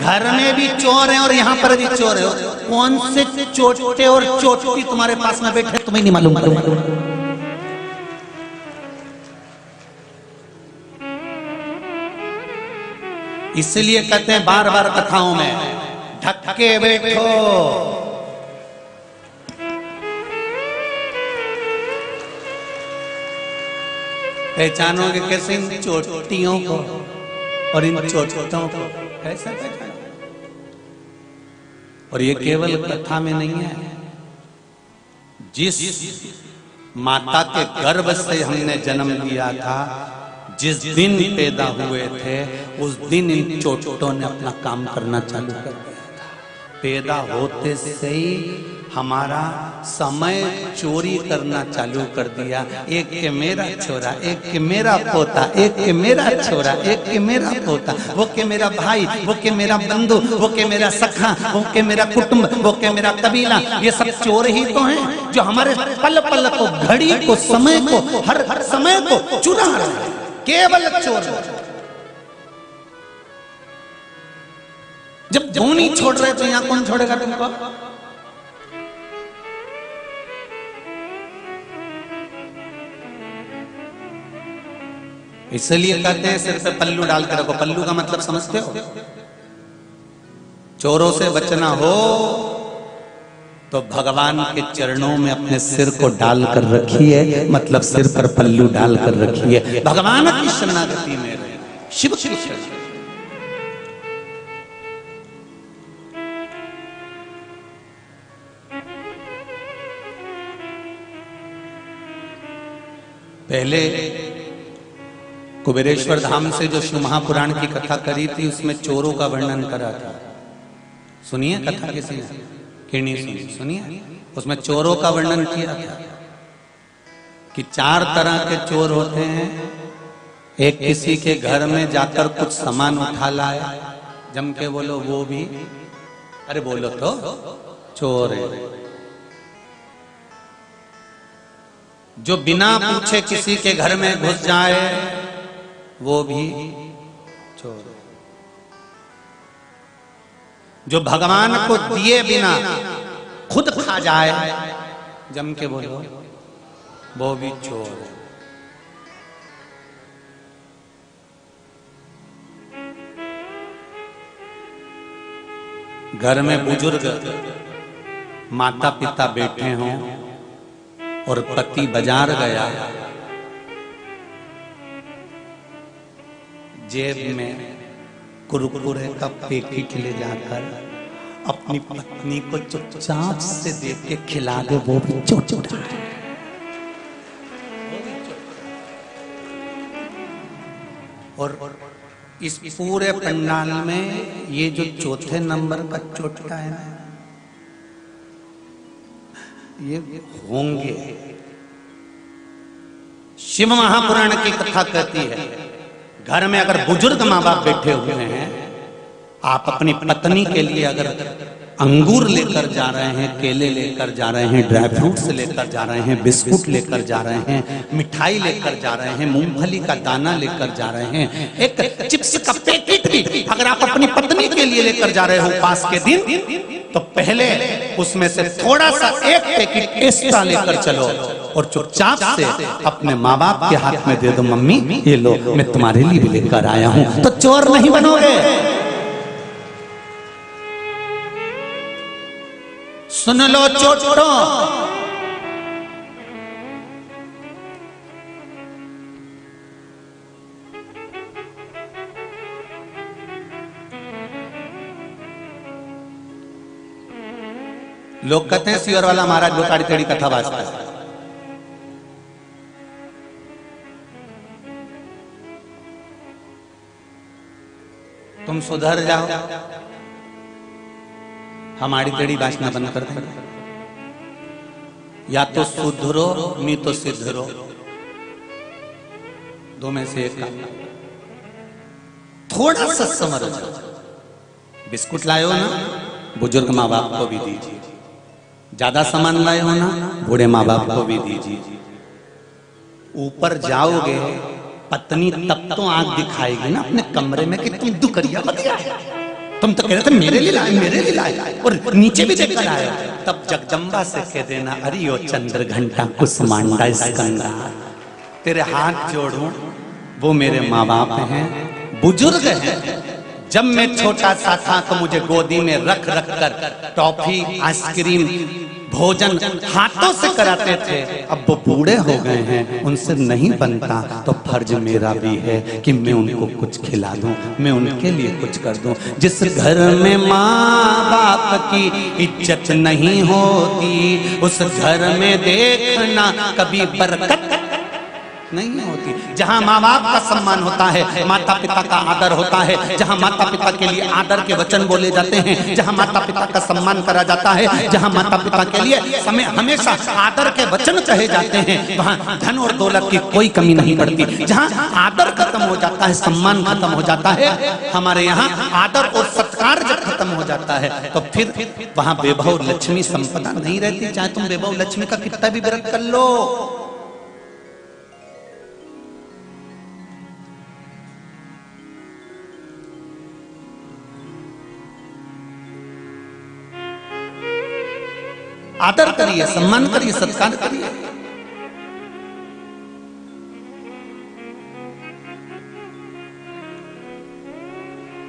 घर में भी चोर है और यहाँ पर भी चोर है। कौन से चोटे और चोटी तुम्हारे पास में बैठे तुम्हें नहीं मालूम। इसलिए कहते हैं बार बार कथाओं में, ढक के बैठो। पहचानोगे कैसे इन चोटियों को और इन चोटों को, कैसे पहचानो? और ये केवल कथा में नहीं है, जिस माता के गर्भ से हमने जन्म लिया था, जिस दिन पैदा हुए थे, उस दिन इन चोटों ने अपना काम करना चालू कर दिया था। पैदा होते से ही हमारा समय चोरी करना चालू कर दिया। एक के मेरा छोरा, एक के मेरा पोता, एक के मेरा छोरा, एक के मेरा पोता, वो के मेरा भाई, वो के मेरा बंधु, वो के मेरा सखा, वो के मेरा कुटुंब, वो के मेरा कबीला। ये सब चोर ही तो हैं जो हमारे पल पल को, घड़ी को, समय को, हर समय को चुरा रहे हैं। केवल चोर। जब धोनी छोड़ रहे तो यहां कौन छोड़ेगा तुमको? इसलिए कहते हैं सिर पे पल्लू डाल के रखो। पल्लू का मतलब समझते हो? चोरों से बचना हो तो भगवान के चरणों में अपने सिर को डालकर रखिए, मतलब सिर पर पल्लू डालकर रखिए। भगवान की शरणागति में रहे, शिव की शरण। पहले कुबेरेश्वर धाम से जो शिव महापुराण की कथा करी थी, उसमें चोरों का वर्णन करा था। सुनिए कथा किसी ने कि नहीं सुनिए? उसमें चोरों का वर्णन किया था कि 4 तरह के चोर होते हैं। एक किसी के घर में जाकर कुछ सामान उठा लाए, जम के बोलो वो भी, अरे बोलो तो चोर है। जो बिना पूछे किसी के घर में घुस जाए, वो भी चोर। जो भगवान को दिए बिना खुद खा जाए, जम के बोलो वो भी चोर है। घर में बुजुर्ग माता पिता बैठे हों और पति बाजार गया, जेब में कुरकुरे का पैकेट ले जाकर अपनी पत्नी को चुपचाप से देख के खिला दे, वो भी चोर है। और इस पूरे पंडाल में ये जो चौथे नंबर का चोटका है ना, ये होंगे। शिव महापुराण की कथा कहती है, घर में अगर बुजुर्ग माँ बाप बैठे हुए हैं, आप अपनी पत्नी के लिए अगर अंगूर लेकर जा रहे हैं, केले लेकर जा रहे हैं, ड्राई फ्रूट्स लेकर जा रहे हैं, बिस्कुट लेकर जा रहे हैं, मिठाई लेकर जा रहे हैं, मूंगफली का दाना लेकर जा रहे हैं, एक चिप्स का पैकेट भी अगर आप अपनी पत्नी के लिए लेकर जा रहे हो पास के दिन, तो पहले उसमें से थोड़ा सा एक पैकेट एक्स्ट्रा लेकर चलो और चुपचाप से अपने माँ बाप के हाथ में दे दो, मम्मी ये लो मैं तुम्हारे लिए भी लेकर आया हूं, तो चोर नहीं बनोगे। सुन लो चोटो, लोग कहते हैं सियर वाला महाराज जो ताड़ी तेड़ी कथा बाजता है। तुम सुधर जाओ, हमारी तेड़ी बाजना बंद कर दे। या तो सुधरो नहीं तो सिद्धरो, दो में से एक काम। थोड़ा सा समझ जाओ। बिस्कुट लाए हो ना, बुजुर्ग माँ बाप को भी दीजिए। ज्यादा सामान लाए हो ना, बूढ़े माँ बाप को भी दीजिए। ऊपर जाओगे, पत्नी तब तो आंख दिखाएगी ना अपने कमरे में कि तुम दुकरिया बतिया है। तुम तो कह रहे थे मेरे लिए लाए, मेरे लिए लाए, और नीचे भी देकर आए। तब जगदम्बा से कह देना, अरे ओ चंद्र घंटा कुसमांडा स्कंदा, तेरे हाथ जोड़ूं, वो मेरे माँ बाप हैं, बुजुर्ग हैं। जब मैं छोटा सा था तो मुझे गोदी में रख रख कर टॉफी, आइसक्रीम, भोजन हाथों से कराते थे। अब वो बूढ़े हो गए हैं, उनसे नहीं बनता, तो फर्ज मेरा भी है कि मैं उनको कुछ खिला दूं, मैं उनके लिए कुछ कर दूं। जिस घर में माँ बाप की इज्जत नहीं होती, उस घर में देखना कभी बरकत नहीं होती। जहां माँ बाप का सम्मान होता है, माता पिता का आदर होता है, जहां माता पिता के लिए आदर के वचन बोले जाते हैं, जहां माता पिता का सम्मान करा जाता है, जहां माता पिता के लिए समय हमेशा आदर के वचन कहे जाते हैं, वहां धन और दौलत की कोई कमी नहीं पड़ती। जहां आदर खत्म हो जाता है, सम्मान खत्म हो जाता है, हमारे यहाँ आदर और सत्कार जब खत्म हो जाता है, तो फिर वहां वैभव लक्ष्मी संपदा नहीं रहती। चाहे तुम वैभव लक्ष्मी का कितना भी व्रत कर लो। आदर करिए, सम्मान करिए, सत्कार करिए।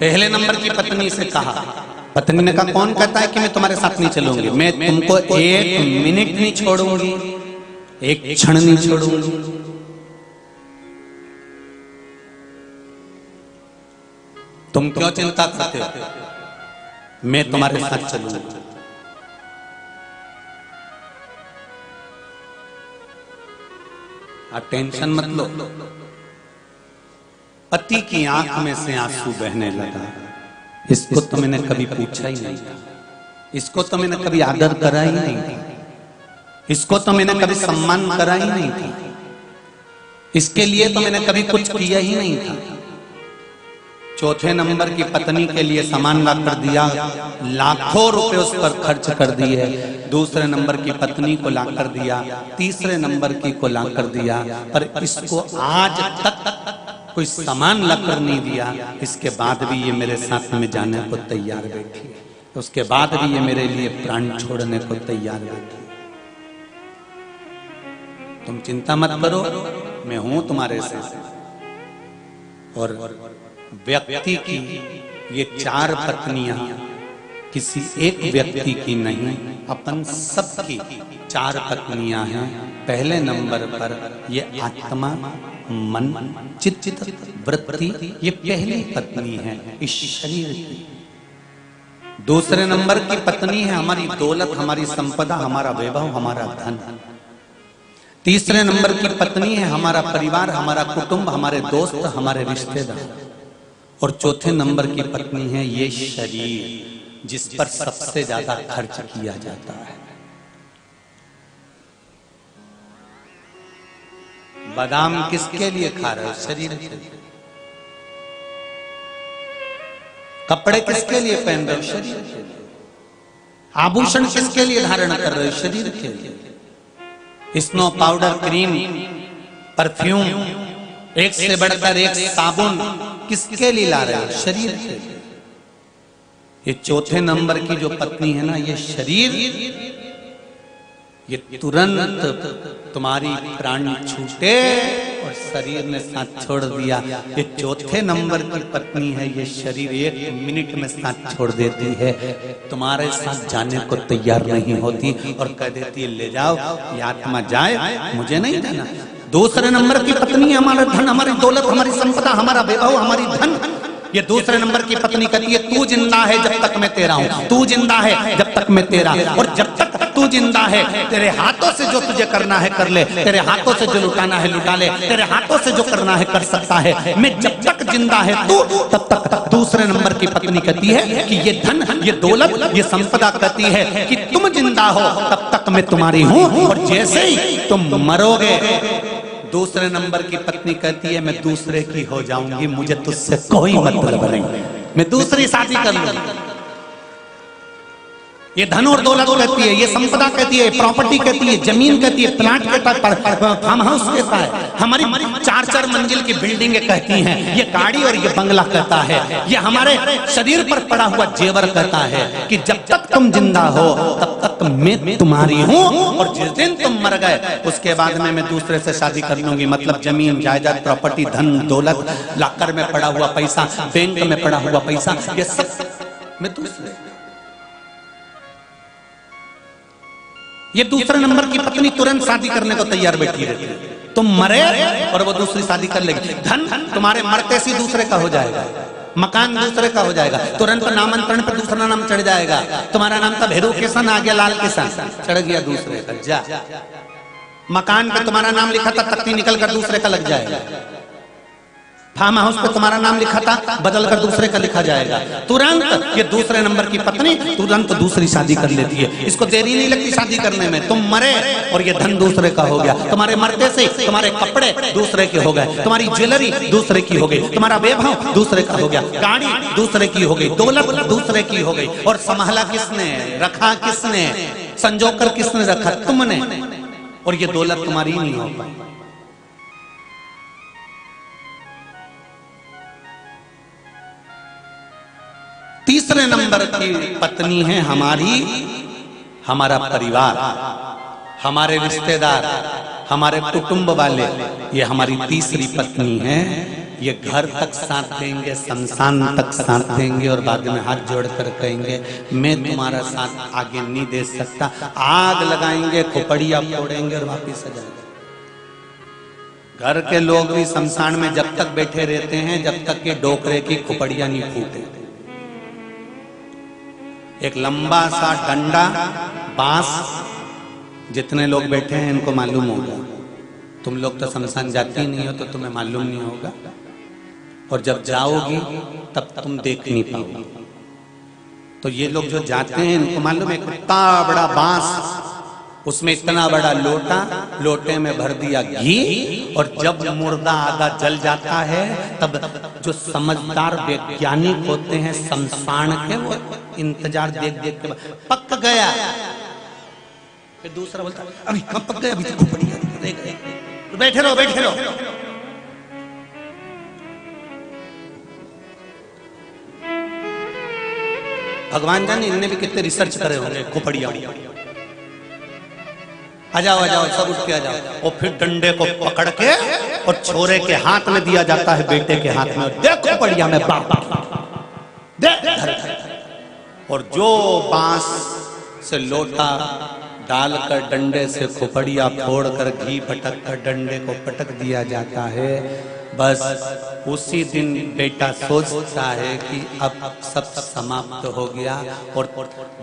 पहले नंबर की पत्नी से कहा, पत्नी ने कहा कौन कहता है कि मैं तुम्हारे साथ नहीं चलूंगी, मैं तुमको एक मिनट नहीं छोड़ूंगी, एक क्षण नहीं छोड़ूंगी। तुम क्यों चिंता करते हो, मैं तुम्हारे साथ चलूंगी। आप टेंशन मत लो। पति की आंख में से आंसू बहने लगा। इसको तो मैंने कभी पूछा ही नहीं था, इसको तो मैंने कभी आदर करा ही नहीं था, इसको तो मैंने कभी सम्मान करा ही नहीं था, इसके लिए तो मैंने कभी कुछ किया ही नहीं था। चौथे नंबर की पत्नी के लिए सामान ला कर दिया, लाखों रुपए उस पर खर्च कर दिए। दूसरे नंबर की पत्नी को ला कर दिया, तीसरे नंबर की को ला कर दिया, पर इसको आज तक कोई सामान ला कर नहीं दिया। इसके बाद भी ये मेरे साथ में जाने को तैयार बैठी है, उसके बाद भी ये मेरे लिए प्राण छोड़ने को तैयार बैठी। तुम चिंता मत करो, मैं हूं तुम्हारे साथ। और व्यक्ति की ये चार पत्नियां किसी एक व्यक्ति की नहीं, अपन सबकी चार पत्नियां हैं। पहले नंबर पर ये आत्मा, मन, चित्त, वृत्ति, ये पहली पत्नी है इस शरीर की। दूसरे नंबर की पत्नी है हमारी दौलत, हमारी संपदा, हमारा वैभव, हमारा धन। तीसरे नंबर की पत्नी है हमारा परिवार, हमारा कुटुंब, हमारे दोस्त, हमारे रिश्तेदार। और चौथे नंबर की पत्नी है ये शरीर, जिस पर सबसे ज्यादा खर्च किया जाता है। बादाम किसके लिए खा रहे हो? शरीर के लिए। कपड़े किसके लिए पहन रहे हो? शरीर के लिए। आभूषण किसके लिए धारण कर रहे हो? शरीर के लिए। स्नो पाउडर, क्रीम, परफ्यूम, एक से बढ़कर एक साबुन किसके लिए ला रहे हो? शरीर के लिए। ये चौथे नंबर की जो पत्नी है ना, ये शरीर, ये तुरंत तुम्हारी प्राण छूटे और शरीर ने साथ छोड़ दिया। ये चौथे नंबर की पत्नी है, ये शरीर 1 मिनट में साथ छोड़ देती है, तुम्हारे साथ जाने को तैयार नहीं होती और कह देती है ले जाओ, ये आत्मा जाए, मुझे नहीं जाना। दूसरे नंबर की पत्नी हमारा धन, हमारी दौलत, हमारी संपदा, हमारा वैभव, हमारी धन। ये दूसरे नंबर की पत्नी कहती है तू जिंदा है जब तक मैं तेरा हूं, तू जिंदा है जब तक मैं तेरा, और जब तक तू जिंदा है तेरे हाथों से जो तुझे करना है कर ले, तेरे हाथों से जो लुटाना है लुटा ले, तेरे हाथों से जो करना है कर सकता है। मैं जब तक जिंदा है तू, तब तक। दूसरे नंबर की पत्नी कहती है कि ये धन, ये दौलत, ये संपदा कहती है कि तुम जिंदा हो तब तक मैं तुम्हारी हूं, और जैसे ही तुम मरोगे, दूसरे नंबर की पत्नी कहती है मैं दूसरे की हो जाऊंगी, मुझे तुझसे कोई मतलब नहीं, मैं दूसरी शादी कर लूंगी। ये धन और दौलत कहती है, ये संपदा कहती है, प्रॉपर्टी कहती है, जमीन कहती है, प्लाट कहता है, फार्म हाउस कहता है, हमारी 4-4 मंजिल की बिल्डिंगें कहती हैं, ये गाड़ी और ये बंगला कहता है, ये हमारे शरीर पर पड़ा हुआ जेवर कहता है कि जब तक तुम जिंदा हो तब तक मैं तुम्हारी हूँ, और जिस दिन तुम मर गए उसके बाद में मैं दूसरे से शादी कर लूंगी। मतलब जमीन जायदाद प्रॉपर्टी धन दौलत, लॉकर में पड़ा हुआ पैसा, बैंक में पड़ा हुआ पैसा, ये सब मैं दूसरे। ये दूसरे नंबर की पत्नी तुरंत शादी करने को तैयार बैठी रहती है, तुम मरे और वो दूसरी शादी कर लेगी। धन तुम्हारे मरते से दूसरे का हो जाएगा, मकान दूसरे का हो जाएगा, तुरंत नामांतरण पर दूसरा नाम चढ़ जाएगा। तुम्हारा नाम था भैरू किशन, आ गया लाल किशन, चढ़ गया दूसरे का। जा मकान पे तुम्हारा नाम लिखा था, तख्ती निकल कर दूसरे का लग जाएगा। फार्म हाउस पे तुम्हारा नाम लिखा था, बदल कर दूसरे का लिखा जाएगा। तुरंत ये दूसरे नंबर की पत्नी तुरंत दूसरी शादी कर लेती है। इसको देरी नहीं लगती शादी करने में। तुम मरे और ये धन दूसरे का हो गया। तुम्हारे मरते से तुम्हारे कपड़े दूसरे के हो गए, तुम्हारी ज्वेलरी दूसरे की हो गई, तुम्हारा वैभव दूसरे का हो गया, गाड़ी दूसरे की हो गई, दौलत दूसरे की हो गई। और संभाला किसने, रखा किसने, संजोकर किसने रखा, तुमने। और ये दौलत तुम्हारी नहीं हो पाई। तीसरे नंबर की पत्नी है हमारी, हमारा परिवार, हमारे रिश्तेदार, हमारे कुटुंब वाले। ये हमारी तीसरी पत्नी है। ये घर तक साथ देंगे, शमशान तक साथ देंगे, और बाद में हाथ जोड़कर कहेंगे मैं तुम्हारा साथ आगे नहीं दे सकता। आग लगाएंगे, खोपड़ियां फोड़ेंगे और वापिस आ जाएंगे। घर के लोग भी शमशान में जब तक बैठे रहते हैं जब तक कि डोकरे की खोपड़ियां नहीं फूटे। एक लंबा सा डंडा, बांस, जितने लोग बैठे हैं इनको मालूम होगा। तुम लोग तो शमशान जाती नहीं हो तो तुम्हें मालूम नहीं होगा, और जब जाओगी तब तुम देख नहीं पाओगी। तो ये लोग जो जाते हैं इनको मालूम है, इतना बड़ा बांस, उसमें इतना बड़ा लोटा, लोटे में भर दिया घी, और जब मुर्दा आधा जल जाता है तब जो समझदार वैज्ञानिक होते हैं शमशान के, वो इंतजार देख देख के पक गया, फिर दूसरा बोलता अभी कब पक गया, अभी तो खोपड़ी तो बैठे रहो बैठे रहो। भगवान जाने इनने भी कितने रिसर्च करे होंगे खोपड़िया। आ जाओ सब उठ के आ जाओ। और फिर डंडे को पकड़ के और छोरे के हाथ में दिया जाता है, बेटे के हाथ में, देखो बढ़िया में बाप और जो बांस से लोटा डालकर डंडे से खोपड़िया फोड़कर घी पटक कर डंडे को पटक दिया जाता है। बस उसी दिन बेटा सोचता है कि अब सब समाप्त हो गया, और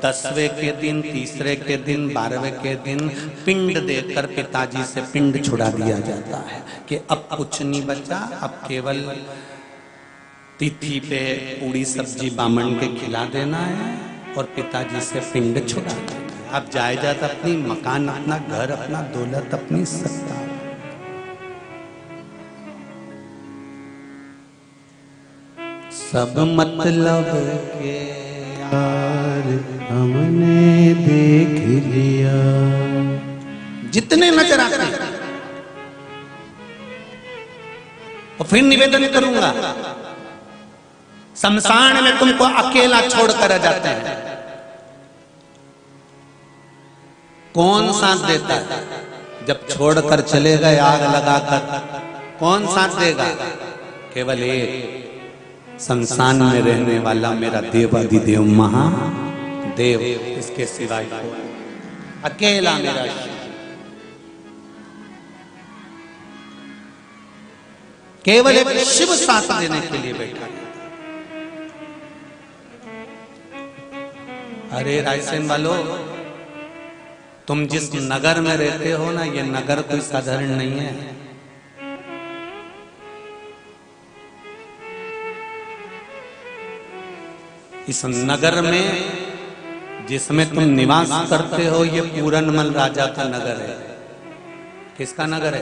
10वें के दिन, तीसरे के दिन, 12वें के दिन पिंड देकर पिताजी से पिंड छुड़ा दिया जाता है कि अब कुछ नहीं बचा, अब केवल तिथि पे पूरी सब्जी बामन के खिला देना है और पिताजी से पिंड छुड़ा देना है। अब जायदाद अपनी, मकान अपना, घर अपना, दौलत अपनी, सत्ता। सब मतलब के यार हमने देख लिया, जितने नजर आते हैं। और फिर निवेदन करूंगा, शमशान में तुमको अकेला छोड़कर जाते हैं, कौन साथ देता है? जब छोड़कर चले गए आग लगाकर, कौन साथ देगा? केवल एक शमशान में रहने वाला मेरा देवाधिदेव महादेव, इसके सिवाय अकेला मेरा शिव। केवल एक शिव साथ देने के लिए बैठा। अरे रायसेन वालों, तुम जिस नगर में रहते हो ना, ये नगर कोई साधारण नहीं है। इस नगर में जिसमें तुम निवास करते हो, ये पूरनमल राजा का नगर है। किसका नगर है?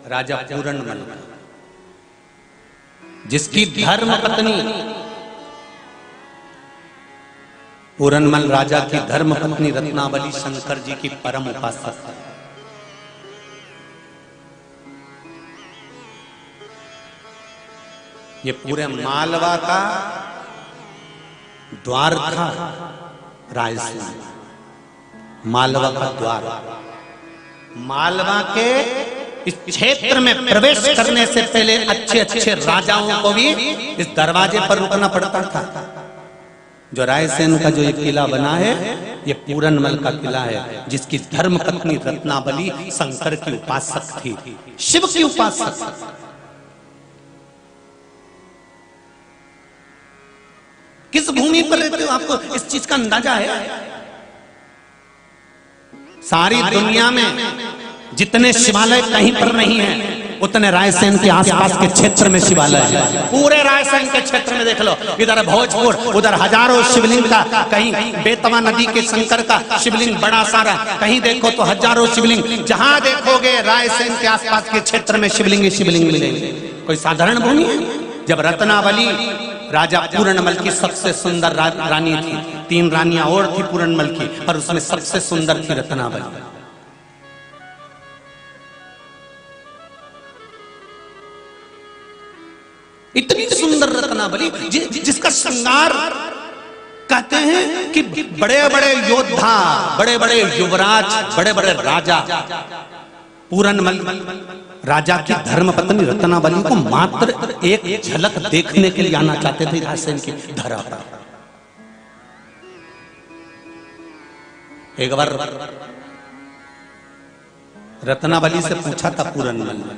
राजा पूरनमल का, जिसकी धर्म पत्नी पूरनमल राजा की धर्म पत्नी रत्नावली शंकर जी की परम उपासक है। ये पूरे मालवा का द्वार था, रायसेन मालवा का द्वार। मालवा के इस क्षेत्र में प्रवेश करने से पहले अच्छे अच्छे राजाओं को भी इस दरवाजे पर रुकना पड़ता था। जो रायसेन का जो ये किला बना है, ये पूरनमल का किला है, जिसकी धर्म पत्नी रत्नावली शंकर की उपासक थी, शिव की उपासक। किस भूमि पर रहते हो, आपको इस चीज का अंदाजा है? सारी दुनिया में जितने शिवालय कहीं पर नहीं है, उतने रायसेन के आसपास के क्षेत्र में शिवालय है। पूरे रायसेन के क्षेत्र में देख लो, इधर भोजपुर, उधर हजारों शिवलिंग का, कहीं बेतवा नदी के शंकर का शिवलिंग बड़ा सारा, कहीं देखो तो हजारों शिवलिंग। जहां देखोगे रायसेन के आसपास के क्षेत्र में शिवलिंग शिवलिंग मिलेंगे। कोई साधारण भूमि है? जब रत्नावली राजा पूरनमल की सबसे सुंदर रानी थी, 3 रानियां और थी पूरनमल की, पर उसमें सबसे सुंदर थी रत्नावली। इतनी सुंदर रत्नावली जिसका श्रृंगार कहते हैं कि बड़े बड़े योद्धा, बड़े बड़े युवराज, बड़े बड़े राजा पूरनमल राजा की धर्मपत्नी रत्नावली को मात्र एक झलक देखने के लिए आना चाहते थे रायसेन की धरा पर। एक बार रत्नावली से पूछा था पूरनमल ने,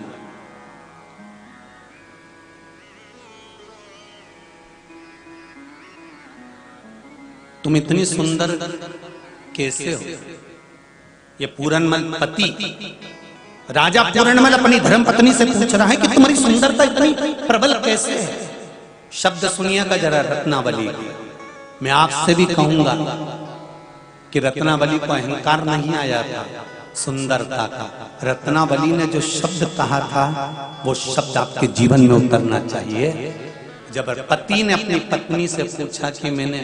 तुम इतनी सुंदर कैसे हो? ये पूरनमल पति राजा पूरनमल अपनी धर्मपत्नी से पूछ रहा है कि तुम्हारी सुंदरता इतनी प्रबल कैसे है? शब्द सुनिएगा जरा रत्नावली। मैं आपसे भी कहूंगा कि रत्नावली को अहंकार नहीं आया था सुंदरता का। रत्नावली ने जो शब्द कहा था, वो शब्द आपके जीवन में उतरना चाहिए। जब पति ने अपनी पत्नी से पूछा कि मैंने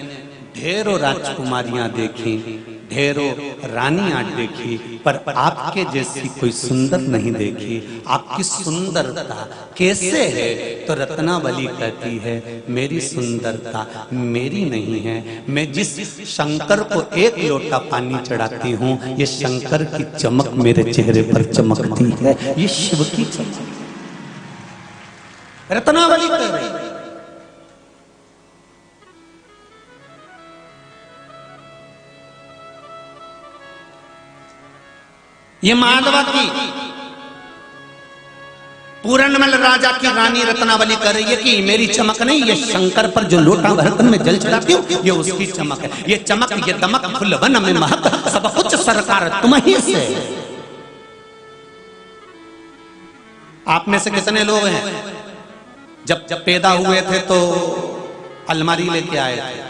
ढेरों राजकुमारियां देखी, ढेरों रानियां देखी, पर आपके जैसी कोई सुंदर नहीं देखी, आपकी सुंदरता कैसे है? तो रत्नावली कहती है, मेरी सुंदरता मेरी नहीं है। मैं जिस शंकर को 1 लोटा पानी चढ़ाती हूँ, ये शंकर की चमक मेरे चेहरे पर चमकती है, ये शिव की चमक। रत्नावली कह रही, ये मालवा की पूरनमल राजा की रानी रत्नावली कर रही है कि मेरी चमक नहीं, ये शंकर पर जो लोटा बर्तन में जल चढ़ाती हूँ, ये उसकी चमक है। ये चमक, ये दमक, फुलवन में महक, सब कुछ सरकार तुम ही से। आप में से कितने लोग हैं जब पैदा हुए थे तो अलमारी लेके आए थे?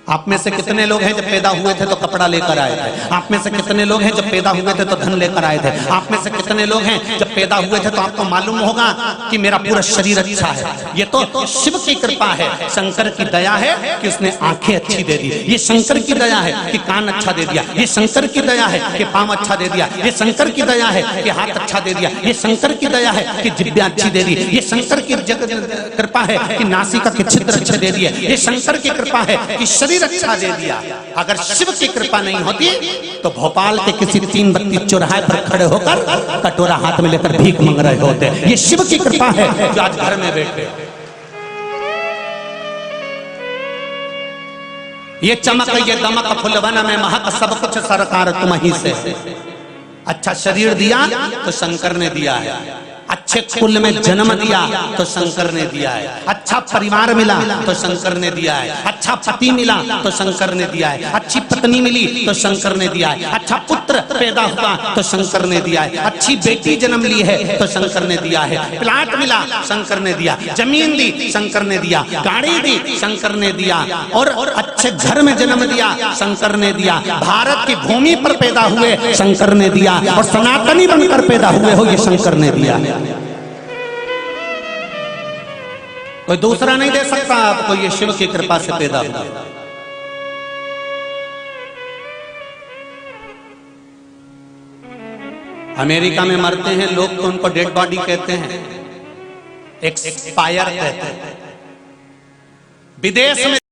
आप में से कितने लोग हैं जब पैदा हुए थे तो कपड़ा लेकर आए थे? आप में से कितने लोग हैं जब पैदा हुए थे तो धन लेकर आए थे? आप में से कितने लोग हैं जब पैदा हुए थे तो आपको मालूम होगा कि मेरा पूरा शरीर अच्छा है? ये तो शिव की कृपा है, शंकर की दया है कि उसने आंखें अच्छी दे दी, ये शंकर की दया है कि कान अच्छा दे दिया, ये शंकर की दया है कि पांव अच्छा दे दिया, ये शंकर की दया है कि हाथ अच्छा दे दिया, ये शंकर की दया है कि जिब्या अच्छी दे दी, ये शंकर की कृपा है कि नासिका के छिद्र अच्छे दे दिए, ये शंकर की कृपा है कि शरीर अच्छा दे दिया। अगर शिव की कृपा नहीं होती तो भोपाल के किसी 3 व्यक्ति चौराहे पर खड़े होकर कटोरा हाथ में लेकर भीख मांग रहे होते। ये शिव की कृपा है जो आज घर में बैठे। ये चमक, ये दमक, फुलवन में महक, सब कुछ सरकार तुम ही से। अच्छा शरीर दिया तो शंकर ने दिया है, अच्छे कुल में जन्म दिया तो शंकर ने दिया है, अच्छा परिवार मिला तो शंकर ने दिया है, अच्छा पति मिला तो शंकर ने दिया है, अच्छी पत्नी मिली तो शंकर ने दिया है, अच्छा पुत्र पैदा हुआ तो शंकर ने दिया है, अच्छी बेटी जन्म ली है तो शंकर ने दिया है, प्लाट मिला शंकर ने दिया, जमीन दी शंकर ने दिया, गाड़ी दी शंकर ने दिया, और अच्छे घर में जन्म दिया शंकर ने दिया, भारत की भूमि पर पैदा हुए शंकर ने दिया, और सनातनी बनकर पैदा हुए हो ये शंकर ने दिया। कोई दूसरा नहीं दे सकता आपको, ये शिव की कृपा से पैदा हुआ। अमेरिका में मरते हैं लोग तो उनको डेड बॉडी कहते हैं, एक्सपायर कहते हैं। विदेश में